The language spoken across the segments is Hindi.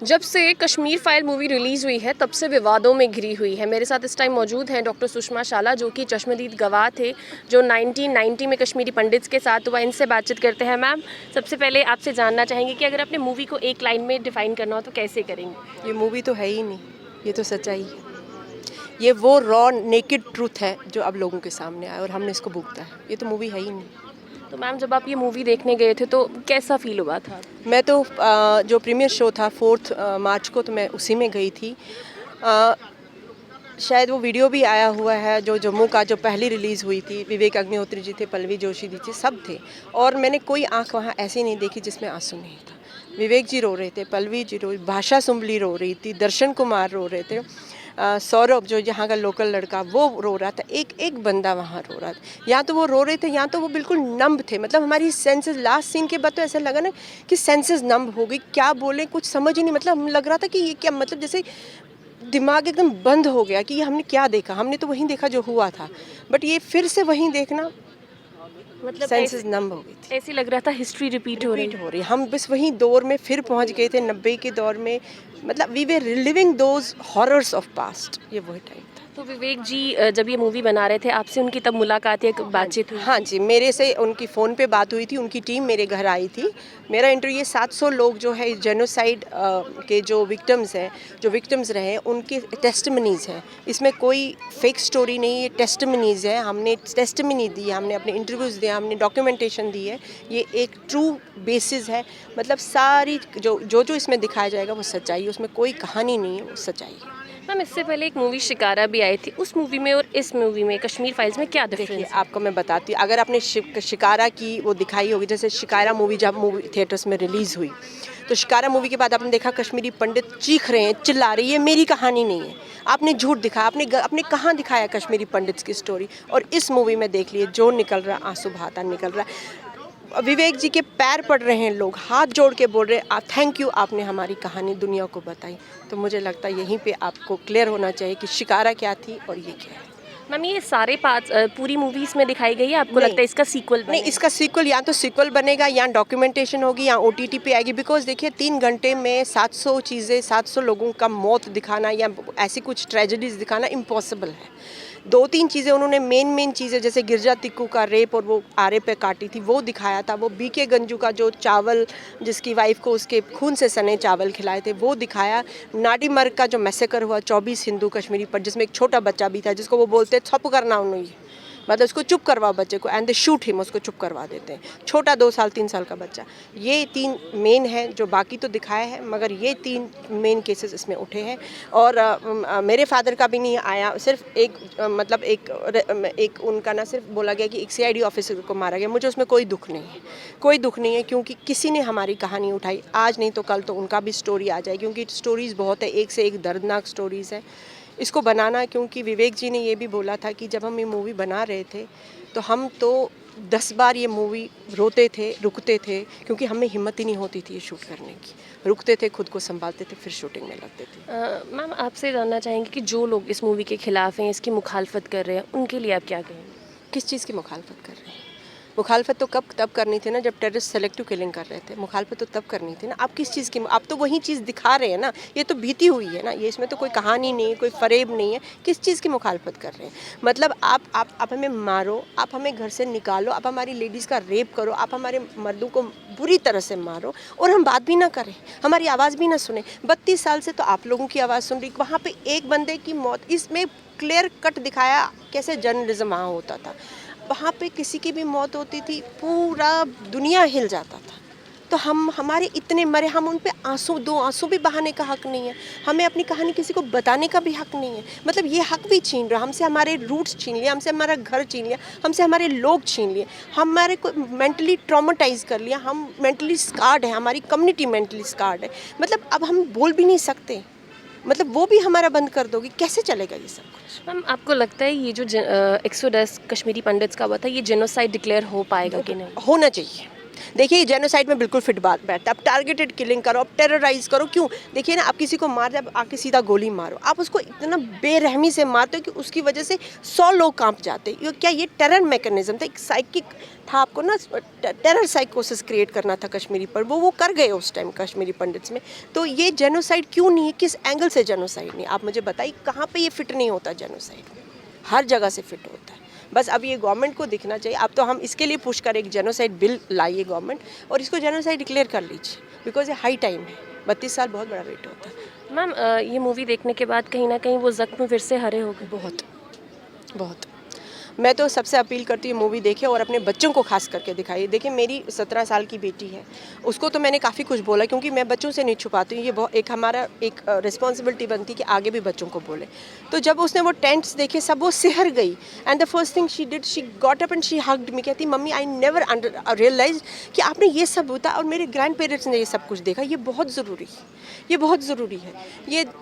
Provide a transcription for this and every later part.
जब से कश्मीर फाइल मूवी रिलीज़ हुई है तब से विवादों में घिरी हुई है। मेरे साथ इस टाइम मौजूद हैं डॉक्टर सुषमा शाला, जो कि चश्मदीद गवाह थे, जो 1990 में कश्मीरी पंडित्स के साथ हुआ। इनसे बातचीत करते हैं। मैम, सबसे पहले आपसे जानना चाहेंगे कि अगर अपने मूवी को एक लाइन में डिफ़ाइन करना हो तो कैसे करेंगे? ये मूवी तो है ही नहीं, ये तो सच्चाई है। ये वो रॉ नेकेड ट्रूथ है जो अब लोगों के सामने आया और हमने इसको भुगता है। ये तो मूवी है ही नहीं। तो मैम, जब आप ये मूवी देखने गए थे तो कैसा फ़ील हुआ था? मैं तो जो प्रीमियर शो था 4 मार्च को, तो मैं उसी में गई थी। अ, शायद वो वीडियो भी आया हुआ है जो जम्मू का, जो पहली रिलीज़ हुई थी। विवेक अग्निहोत्री जी थे, पल्लवी जोशी जी थे, सब थे। और मैंने कोई आँख वहाँ ऐसी नहीं देखी जिसमें आंसू नहीं था। विवेक जी रो रहे थे, पल्लवी जी रो, भाषा सुंबली रो रही थी, दर्शन कुमार रो रहे थे, सौरभ जो यहाँ का लोकल लड़का वो रो रहा था, एक एक बंदा वहाँ रो रहा था। या तो वो रो रहे थे या तो वो बिल्कुल नंब थे। मतलब हमारी सेंसेस लास्ट सीन के बाद तो ऐसा लगा ना कि सेंसेस नंब हो गई, क्या बोले कुछ समझ ही नहीं। मतलब हम लग रहा था कि ये क्या, मतलब जैसे दिमाग एकदम बंद हो गया कि ये हमने क्या देखा। हमने तो वहीं देखा जो हुआ था, बट ये फिर से वहीं देखना, मतलब सेंसेस नंब हो गई थी। ऐसे लग रहा था हिस्ट्री रिपीट हो रही रिपीट है। हो रही है। हम बस वहीं दौर में फिर पहुंच गए थे, 90 के दौर में। मतलब we were living those horrors of past. ये वही टाइम था। तो विवेक जी जब ये मूवी बना रहे थे, आपसे उनकी तब मुलाकात या बातचीत हुई? हाँ जी, मेरे से उनकी फ़ोन पे बात हुई थी। उनकी टीम मेरे घर आई थी। मेरा इंटरव्यू, ये 700 लोग जो है जेनोसाइड के जो विक्टिम्स हैं, जो विक्टिम्स रहे हैं, उनके टेस्टिमनीज़ हैं। इसमें कोई फेक स्टोरी नहीं, ये टेस्टिमनीज़ है। हमने टेस्टिमनी दी है, हमने अपने इंटरव्यूज़ दिए, हमने डॉक्यूमेंटेशन दी है। ये एक ट्रू बेसिस है। मतलब सारी जो इसमें दिखाया जाएगा वो सच्चाई है, उसमें कोई कहानी नहीं है, वो सच्चाई है। मैम, इससे पहले एक मूवी शिकारा भी आई थी। उस मूवी में और इस मूवी में, कश्मीर फाइल्स में क्या देखिए, डिफरेंस है? आपको मैं बताती हूँ। अगर आपने शिकारा की वो दिखाई होगी, जैसे शिकारा मूवी जब मूवी थिएटर्स में रिलीज़ हुई, तो शिकारा मूवी के बाद आपने देखा कश्मीरी पंडित चीख रहे हैं, चिल्ला रहे हैं, ये मेरी कहानी नहीं है। आपने झूठ दिखाया, आपने कहाँ दिखाया कश्मीरी पंडित्स की स्टोरी। और इस मूवी में देख लिए जो निकल रहा, आंसू बहाता निकल रहा है। विवेक जी के पैर पड़ रहे हैं, लोग हाथ जोड़ के बोल रहे हैं थैंक यू, आपने हमारी कहानी दुनिया को बताई। तो मुझे लगता है यहीं पे आपको क्लियर होना चाहिए कि शिकारा क्या थी और ये क्या है। मैम, ये सारे पार्ट्स पूरी मूवीज में दिखाई गई है, आपको नहीं, लगता है इसका सीक्वल नहीं, बने? इसका सीक्वल या तो सीक्वल बनेगा या डॉक्यूमेंटेशन होगी या ओटीटी पे आएगी। बिकॉज देखिए, 3 घंटे में 700 चीज़ें, 700 लोगों का मौत दिखाना या ऐसी कुछ ट्रेजेडीज दिखाना इम्पॉसिबल है। 2-3 चीज़ें उन्होंने मेन चीज़ें, जैसे गिरजा तिक्कू का रेप और वो आरे पे काटी थी, वो दिखाया था। वो बीके गंजू का जो चावल, जिसकी वाइफ को उसके खून से सने चावल खिलाए थे, वो दिखाया। नाडी मर्ग का जो मैसेकर हुआ 24 हिंदू कश्मीरी पर, जिसमें एक छोटा बच्चा भी था जिसको वो बोलते छप करना उन्हें, मतलब उसको चुप करवाओ बच्चे को, एंड दे शूट हिम, उसको चुप करवा देते हैं। छोटा 2 साल 3 साल का बच्चा। ये 3 मेन है, जो बाकी तो दिखाया है, मगर ये 3 मेन केसेस इसमें उठे हैं। और मेरे फादर का भी नहीं आया। सिर्फ मतलब एक उनका ना सिर्फ बोला गया कि एक सीआईडी ऑफिसर को मारा गया। मुझे उसमें कोई दुख नहीं है, कोई दुख नहीं है, क्योंकि किसी ने हमारी कहानी उठाई। आज नहीं तो कल तो उनका भी स्टोरी आ जाएगी, क्योंकि स्टोरीज़ बहुत है, एक से एक दर्दनाक स्टोरीज़ है। इसको बनाना, क्योंकि विवेक जी ने ये भी बोला था कि जब हम ये मूवी बना रहे थे तो हम तो 10 बार ये मूवी रोते थे, रुकते थे, क्योंकि हमें हिम्मत ही नहीं होती थी ये शूट करने की। रुकते थे, खुद को संभालते थे, फिर शूटिंग में लगते थे। मैम, आपसे जानना चाहेंगे कि जो लोग इस मूवी के खिलाफ हैं, इसकी मुखालफत कर रहे हैं, उनके लिए आप क्या कहेंगे? किस चीज़ की मुखालफत कर रहे हैं? मुखालफत तो तब करनी थी ना जब टेररिस्ट सेलेक्टिव किलिंग कर रहे थे। मुखालफत तो तब करनी थी ना। आप किस चीज़ की, आप तो वही चीज़ दिखा रहे हैं ना। ये तो बीती हुई है ना, ये इसमें तो कोई कहानी नहीं है, कोई फरेब नहीं है। किस चीज़ की मुखालफत कर रहे हैं? मतलब आप हमें मारो, आप हमें घर से निकालो, आप हमारी लेडीज़ का रेप करो, आप हमारे मर्दों को बुरी तरह से मारो, और हम बात भी ना करें, हमारी आवाज़ भी ना सुने। 32 साल से तो आप लोगों की आवाज़ सुन रही। वहाँ पे एक बंदे की मौत, इसमें क्लियर कट दिखाया कैसे जर्नलिज्म वहाँ होता था। वहाँ पे किसी की भी मौत होती थी, पूरा दुनिया हिल जाता था। तो हमारे इतने मरे, हम उन पे दो आंसू भी बहाने का हक नहीं है। हमें अपनी कहानी किसी को बताने का भी हक नहीं है। मतलब ये हक भी छीन रहा, हमसे हमारे रूट्स छीन लिया, हमसे हमारा घर छीन लिया, हमसे हमारे लोग छीन लिए, हमारे को मेंटली ट्रॉमेटाइज कर लिया, हम मेंटली स्कार्ड है, हमारी कम्युनिटी मेंटली स्कार्ड है। मतलब अब हम बोल भी नहीं सकते। मतलब वो भी हमारा बंद कर दोगे, कैसे चलेगा ये सब कुछ? मैम, आपको लगता है ये जो एक्सोडस कश्मीरी पंडित्स का हुआ था, ये जेनोसाइड डिक्लेयर हो पाएगा कि नहीं? होना चाहिए। देखिए जेनोसाइड में बिल्कुल फिट बात बैठता है। आप टारगेटेड किलिंग करो, आप टेरराइज करो, क्यों? देखिए ना, आप किसी को मार जब आके सीधा गोली मारो, आप उसको इतना बेरहमी से मारते हो कि उसकी वजह से 100 लोग कांप जाते हैं। क्या ये टेरर मैकेनिज्म था, एक साइकिक था, आपको ना टेरर साइकोसिस क्रिएट करना था कश्मीरी पर, वो कर गए उस टाइम कश्मीरी पंडित्स में। तो ये जेनोसाइड क्यों नहीं है, किस एंगल से जेनोसाइड नहीं? आप मुझे बताइए कहाँ पे ये फिट नहीं होता जेनोसाइड? हर जगह से फिट होता है। बस अब ये गवर्नमेंट को दिखना चाहिए। अब तो हम इसके लिए पुश करें, एक जेनोसाइड बिल लाइए गवर्नमेंट और इसको जेनोसाइड डिक्लेयर कर लीजिए, बिकॉज ये हाई टाइम है। 32 साल बहुत बड़ा वेट होता है। मैम ये मूवी देखने के बाद कहीं ना कहीं वो जख्म फिर से हरे हो गए? बहुत बहुत। मैं तो सबसे अपील करती हूँ मूवी देखें और अपने बच्चों को खास करके दिखाइए। देखिए मेरी 17 साल की बेटी है, उसको तो मैंने काफ़ी कुछ बोला, क्योंकि मैं बच्चों से नहीं छुपाती हूँ। ये बहुत एक हमारा एक रिस्पॉन्सिबिलिटी बनती है कि आगे भी बच्चों को बोले। तो जब उसने वो टेंट्स देखे, सब वो सिहर गई। And the first thing she did, she got up and she hugged मी। कहती मम्मी आई नेवर रियलाइज कि आपने ये सब होता और मेरे ग्रैंड पेरेंट्स ने ये सब कुछ देखा। ये बहुत ज़रूरी है, ये बहुत ज़रूरी है।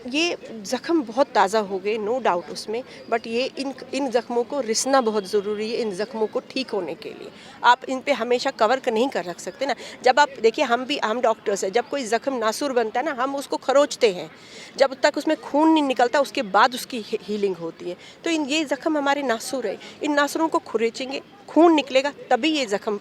ये ज़ख्म बहुत ताज़ा हो गए, नो डाउट उसमें, बट ये इन ज़ख्मों को रिसना बहुत ज़रूरी है, इन ज़ख्मों को ठीक होने के लिए। आप इन पे हमेशा कवर नहीं कर रख सकते ना। जब आप देखिए, हम डॉक्टर्स हैं, जब कोई ज़ख्म नासूर बनता है ना, हम उसको खरोचते हैं, जब तक उसमें खून नहीं निकलता उसके बाद उसकी हीलिंग होती है। तो ये ज़ख्म हमारे नासूर है, इन नासूरों को खुरेचेंगे, खून निकलेगा, तभी ये ज़ख्म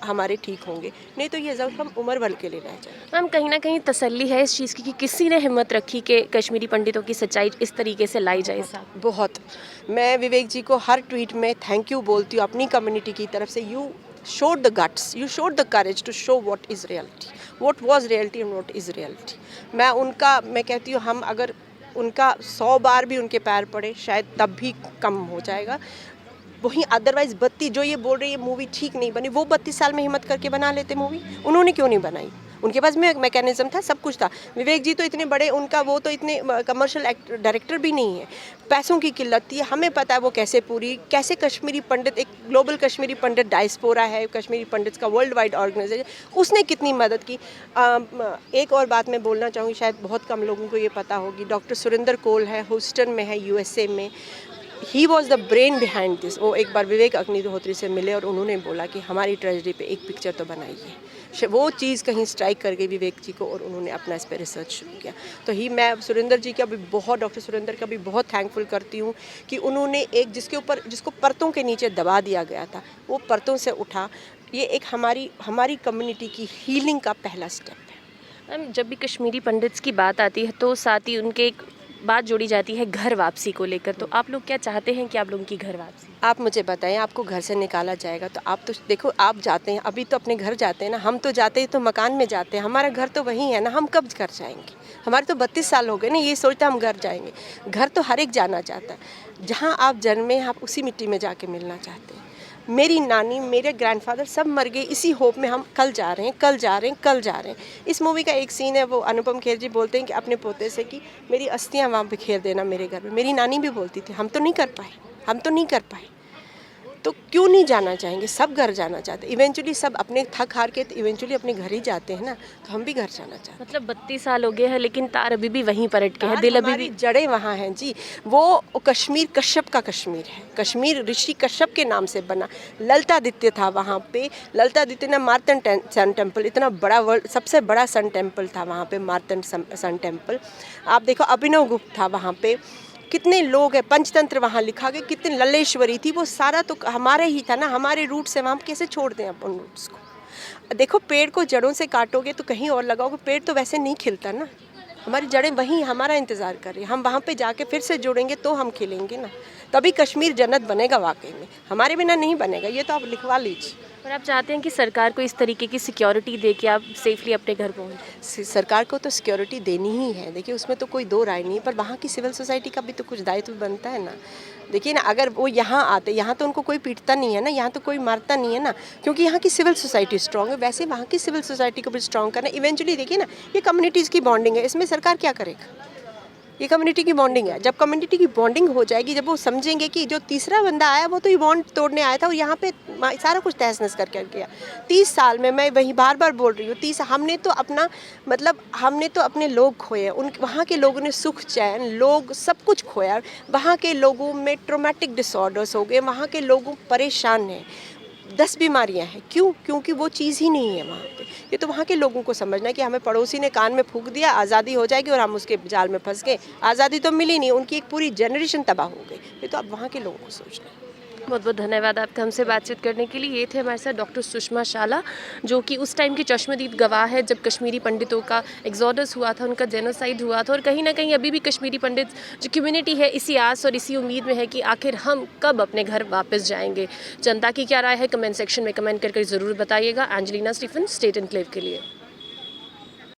हमारे ठीक होंगे, नहीं तो ये ज़ख्म उम्र भर के लिए रह जाए। मैम कहीं ना कहीं तसल्ली है इस चीज़ की कि किसी ने हिम्मत रखी कि कश्मीरी पंडितों की सच्चाई इस तरीके से लाई जाए साथ। बहुत। मैं विवेक जी को हर ट्वीट में थैंक यू बोलती हूँ अपनी कम्युनिटी की तरफ से। You showed the guts, you showed the courage to show what is reality, what was reality and what is reality. मैं कहती हूँ, हम अगर उनका 100 बार भी उनके पैर पड़े शायद तब भी कम हो जाएगा। वहीं अदरवाइज जो ये बोल रही है मूवी ठीक नहीं बनी, वो 32 साल में हिम्मत करके बना लेते मूवी, उन्होंने क्यों नहीं बनाई? उनके पास में मैकेनिज्म था, सब कुछ था। विवेक जी तो इतने बड़े, वो तो इतने कमर्शियल डायरेक्टर भी नहीं है। पैसों की किल्लत थी, हमें पता है वो कैसे कश्मीरी पंडित, एक ग्लोबल कश्मीरी पंडित डायस्पोरा है, कश्मीरी पंडित का वर्ल्ड वाइड ऑर्गेनाइजेशन, उसने कितनी मदद की। एक और बात मैं बोलना चाहूँगी, शायद बहुत कम लोगों को ये पता होगी, डॉक्टर सुरेंद्र कोल है, ह्यूस्टन में है, USA में। He was the brain behind this. वो एक बार विवेक अग्निहोत्री से मिले और उन्होंने बोला कि हमारी ट्रेजेडी पे एक पिक्चर तो बनाइए। वो चीज़ कहीं स्ट्राइक कर गई विवेक जी को और उन्होंने अपना इस पर रिसर्च शुरू किया। तो मैं सुरेंद्र जी का भी बहुत, डॉक्टर सुरेंद्र का भी बहुत थैंकफुल करती हूँ कि उन्होंने एक जिसको परतों के नीचे दबा दिया गया था, वो परतों से उठा। ये एक हमारी कम्युनिटी की हीलिंग का पहला स्टेप है। मैम जब भी कश्मीरी पंडित्स की बात आती है तो साथ ही उनके एक बात जोड़ी जाती है घर वापसी को लेकर, तो आप लोग क्या चाहते हैं कि आप लोगों की घर वापसी? आप मुझे बताएं, आपको घर से निकाला जाएगा तो आप तो देखो, आप जाते हैं, अभी तो अपने घर जाते हैं ना, हम तो जाते हैं तो मकान में जाते हैं, हमारा घर तो वहीं है ना, हम कब घर जाएंगे? हमारे तो 32 साल हो गए ना, ये सोचते हम घर जाएंगे। घर तो हर एक जाना चाहता है, जहाँ आप जन्मे आप उसी मिट्टी में जाके मिलना चाहते हैं। मेरी नानी, मेरे ग्रैंडफादर सब मर गए इसी होप में, हम कल जा रहे हैं। इस मूवी का एक सीन है, वो अनुपम खेर जी बोलते हैं कि अपने पोते से कि मेरी अस्थियां वहाँ बिखेर देना मेरे घर में। मेरी नानी भी बोलती थी, हम तो नहीं कर पाए। तो क्यों नहीं जाना चाहेंगे? सब घर जाना चाहते, इवेंचुअली सब अपने थक हार के इवेंचुअली अपने घर ही जाते हैं ना, तो हम भी घर जाना चाहते हैं। मतलब 32 साल हो गए हैं लेकिन तार अभी भी वहीं पलट के है, दिल अभी भी, जड़ें वहाँ हैं जी। वो कश्मीर कश्यप का कश्मीर है, कश्मीर ऋषि कश्यप के नाम से बना। ललितादित्य था वहाँ पे, ललितादित्य ने मार्तंड सन टेम्पल, इतना बड़ा वर्ल्ड सबसे बड़ा सन टेम्पल था वहाँ पे, मार्तंड सन टेम्पल। आप देखो अभिनव गुप्त था वहाँ पे, कितने लोग हैं, पंचतंत्र वहाँ लिखा गया, कितने लल्लेश्वरी थी, वो सारा तो हमारे ही था ना, हमारे रूट से। वहाँ कैसे छोड़ दें अपन रूट्स को? देखो पेड़ को जड़ों से काटोगे तो कहीं और लगाओगे, पेड़ तो वैसे नहीं खिलता ना। हमारी जड़ें वहीं हमारा इंतज़ार कर रही हैं, हम वहाँ पे जाके फिर से जुड़ेंगे तो हम खिलेंगे ना, तभी कश्मीर जन्नत बनेगा वाकई में। हमारे बिना नहीं बनेगा, ये तो आप लिखवा लीजिए। और आप चाहते हैं कि सरकार को इस तरीके की सिक्योरिटी दे के आप सेफली अपने घर पहुँच? सरकार को तो सिक्योरिटी देनी ही है, देखिए उसमें तो कोई दो राय नहीं, पर वहाँ की सिविल सोसाइटी का भी तो कुछ दायित्व बनता है ना। देखिए ना, अगर वो यहाँ आते, यहाँ तो उनको कोई पीटता नहीं है ना, यहाँ तो कोई मारता नहीं है ना, क्योंकि यहाँ की सिविल सोसाइटी स्ट्रांग है। वैसे वहाँ की सिविल सोसाइटी को भी स्ट्रांग करना, इवेंचुअली देखिए ना, ये कम्युनिटीज़ की बॉन्डिंग है, इसमें सरकार क्या करेगा? ये कम्युनिटी की बॉन्डिंग है। जब कम्युनिटी की बॉन्डिंग हो जाएगी, जब वो समझेंगे कि जो तीसरा बंदा आया वो तो ये बॉन्ड तोड़ने आया था और यहाँ पे सारा कुछ तहस नहस करके गया। 30 साल में, मैं वही बार बार बोल रही हूँ, 30 हमने तो अपने लोग खोए, वहाँ के लोगों ने सुख चैन, लोग सब कुछ खोया। वहाँ के लोगों में ट्रोमेटिक डिसऑर्डर्स हो गए, वहाँ के लोग परेशान हैं। 10 बीमारियां हैं। क्यों? क्योंकि वो चीज़ ही नहीं है वहाँ पे। ये तो वहाँ के लोगों को समझना है कि हमें पड़ोसी ने कान में फूंक दिया, आज़ादी हो जाएगी, और हम उसके जाल में फंस गए। आज़ादी तो मिली नहीं, उनकी एक पूरी जनरेशन तबाह हो गई। ये तो अब वहाँ के लोगों को सोचना है। बहुत बहुत धन्यवाद आपका हमसे बातचीत करने के लिए। ये थे हमारे साथ डॉक्टर सुषमा शाला, जो कि उस टाइम की चश्मदीद गवाह है जब कश्मीरी पंडितों का एग्जोडस हुआ था, उनका जेनोसाइड हुआ था। और कहीं ना कहीं अभी भी कश्मीरी पंडित जो कम्युनिटी है इसी आस और इसी उम्मीद में है कि आखिर हम कब अपने घर वापस जाएंगे। जनता की क्या राय है कमेंट सेक्शन में कमेंट करके ज़रूर बताइएगा। एंजेलिना स्टीफन, स्टेट एनक्लेव के लिए।